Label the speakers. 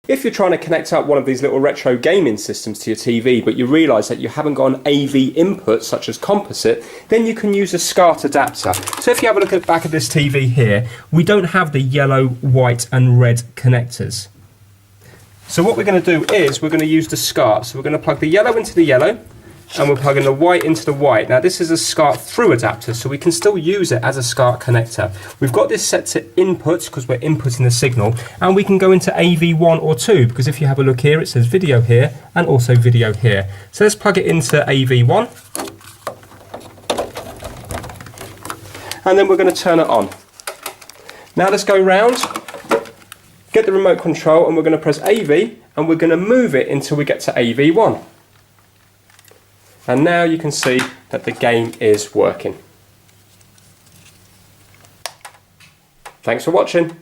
Speaker 1: If you're trying to connect up one of these little retro gaming systems to your TV, but you realise that you haven't got an AV input such as composite, then you can use a SCART adapter. So if you have a look at the back of this TV here, we don't have the yellow, white and red connectors. So what we're going to do is we're going to use the SCART. So we're going to plug the yellow into the yellow, and we're plugging the white into the white. Now this is a SCART through adapter, so we can still use it as a SCART connector. We've got this set to input because we're inputting the signal, and we can go into AV1 or 2 because if you have a look here it says video here and also video here. So let's plug it into AV1 and then we're going to turn it on. Now let's go round, get the remote control, and we're going to press AV and we're going to move it until we get to AV1. And now you can see that the game is working. Thanks for watching.